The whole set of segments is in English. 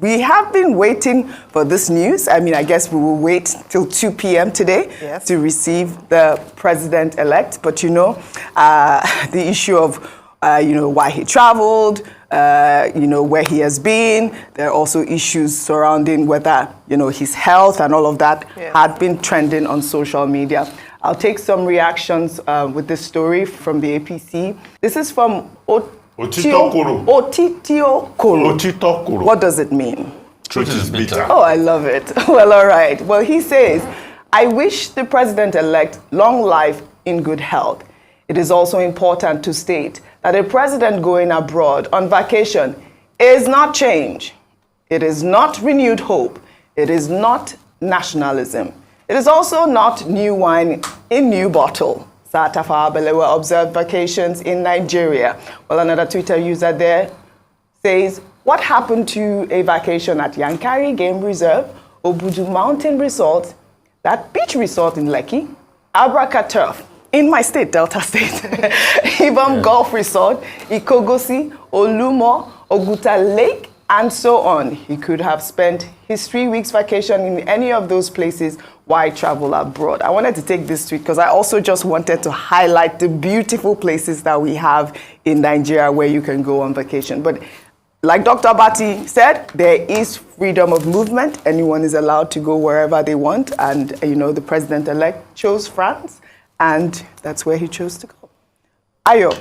We have been waiting for this news. I mean, I guess we will wait till 2 p.m. today to receive the president-elect. But, the issue of, why he traveled, where he has been. There are also issues surrounding whether, his health and all of that had been trending on social media. I'll take some reactions with this story from the APC. This is from Otitiokoro. What does it mean? Truth is bitter. Oh, I love it. Well, all right. Well, he says, I wish the president-elect long life in good health. It is also important to state that a president going abroad on vacation is not change. It is not renewed hope. It is not nationalism. It is also not new wine in new bottle. Satafa Belewa observed vacations in Nigeria. Well, another Twitter user there says, what happened to a vacation at Yankari Game Reserve, Obudu Mountain Resort, that beach resort in Lekki, Abraka Turf, in my state, Delta State, Ibom Golf Resort, Ikogosi, Olumo, Oguta Lake, and so on. He could have spent his 3 weeks vacation in any of those places. Why travel abroad? I wanted to take this tweet because I also just wanted to highlight the beautiful places that we have in Nigeria where you can go on vacation. But like Dr. Bati said, there is freedom of movement. Anyone is allowed to go wherever they want. And, the president-elect chose France, and that's where he chose to go. Ayo.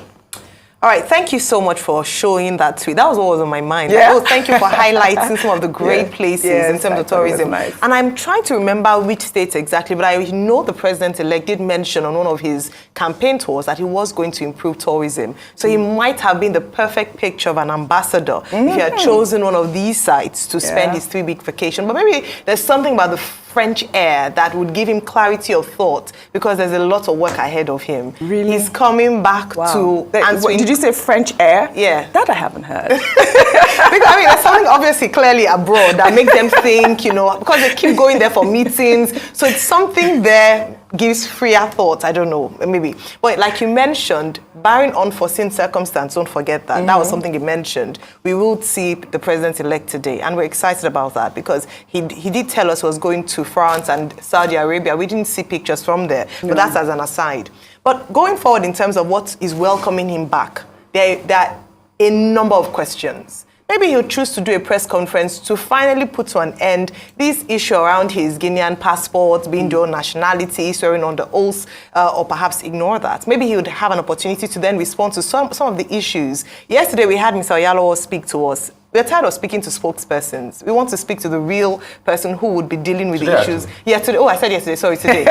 All right, thank you so much for showing that tweet. That was what was on my mind. Yeah. Thank you for highlighting some of the great places in terms of tourism. Nice. And I'm trying to remember which states exactly, but I know the president-elect did mention on one of his campaign tours that he was going to improve tourism. So he might have been the perfect picture of an ambassador if he had chosen one of these sites to spend his 3-week vacation. But maybe there's something about the French air that would give him clarity of thought because there's a lot of work ahead of him. Really? He's coming back to answering. Did you say French air? Yeah. That I haven't heard. Because, there's something obviously clearly abroad that makes them think, because they keep going there for meetings. So it's something there gives freer thought. I don't know, maybe. But like you mentioned, barring unforeseen circumstance, don't forget that. That was something you mentioned. We will see the president-elect today, and we're excited about that because he did tell us he was going to France and Saudi Arabia. We didn't see pictures from there, but that's as an aside. But going forward in terms of what is welcoming him back, there are a number of questions. Maybe he'll choose to do a press conference to finally put to an end this issue around his Guinean passport, being dual nationality, swearing on the oath, or perhaps ignore that. Maybe he would have an opportunity to then respond to some of the issues. Yesterday, we had Mr. Oyalo speak to us. We're tired of speaking to spokespersons. We want to speak to the real person who would be dealing with the issues. Yeah, today. Oh, I said yesterday. Sorry, today.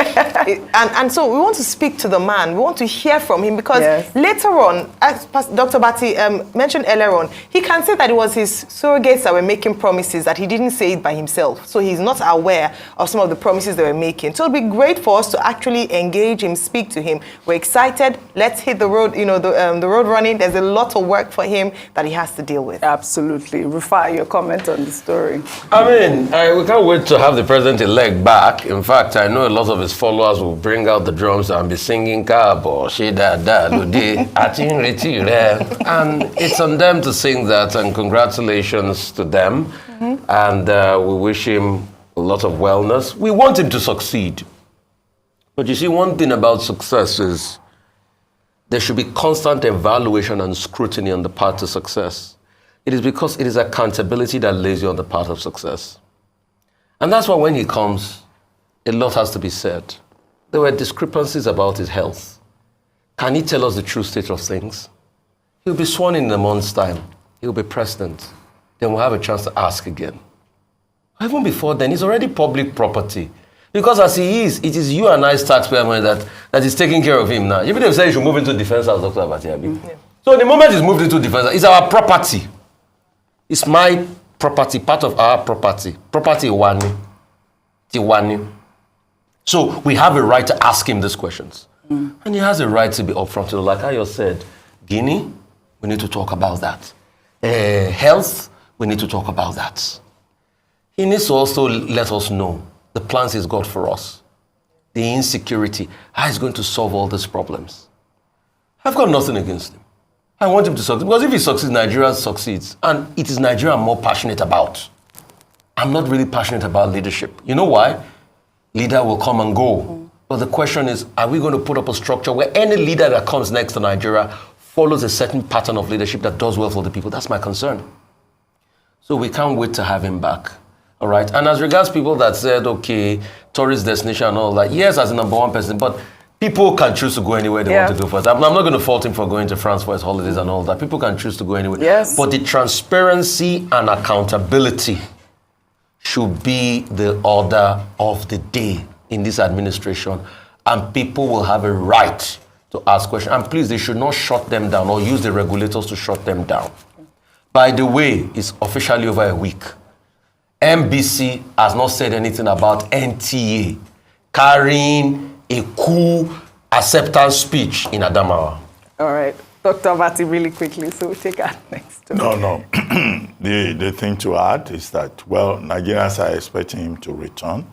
and so we want to speak to the man. We want to hear from him because later on, as Dr. Bati mentioned earlier on, he can say that it was his surrogates that were making promises, that he didn't say it by himself. So he's not aware of some of the promises they were making. So it'd be great for us to actually engage him, speak to him. We're excited. Let's hit the road, the road running. There's a lot of work for him that he has to deal with. Absolutely. Rufai, your comment on the story. We can't wait to have the president-elect back. In fact, I know a lot of his followers will bring out the drums and be singing Kabo, Shida, Ludi, Atin Retire. And it's on them to sing that, and congratulations to them. And we wish him a lot of wellness. We want him to succeed. But you see, one thing about success is there should be constant evaluation and scrutiny on the path to success. It is because it is accountability that lays you on the path of success. And that's why when he comes, a lot has to be said. There were discrepancies about his health. Can he tell us the true state of things? He'll be sworn in a month's time. He'll be president. Then we'll have a chance to ask again. Even before then, he's already public property. Because as he is, it is you and I's taxpayer money that is taking care of him now. Even if they say he should move into defense house, Dr. Abati. So the moment he's moved into defense house, it's our property. It's my property, part of our property. Property Tiwani. So we have a right to ask him these questions. And he has a right to be upfront. Like Ayo said, Guinea, we need to talk about that. Health, we need to talk about that. He needs to also let us know the plans he's got for us. The insecurity, how he's going to solve all these problems. I've got nothing against him. I want him to succeed, because if he succeeds, Nigeria succeeds. And it is Nigeria I'm more passionate about. I'm not really passionate about leadership. You know why? Leader will come and go. But the question is, are we going to put up a structure where any leader that comes next to Nigeria follows a certain pattern of leadership that does well for the people? That's my concern. So we can't wait to have him back. All right. And as regards people that said, okay, tourist destination and all that, yes, as a number one person, but people can choose to go anywhere they want to go first. I'm not going to fault him for going to France for his holidays and all that. People can choose to go anywhere. Yes. But the transparency and accountability should be the order of the day in this administration. And people will have a right to ask questions. And please, they should not shut them down or use the regulators to shut them down. By the way, it's officially over a week. MBC has not said anything about NTA carrying a coup acceptance speech in Adamawa. All right. Dr. Vati, really quickly, so we'll take our next story. No. The thing to add is that, well, Nigerians are expecting him to return.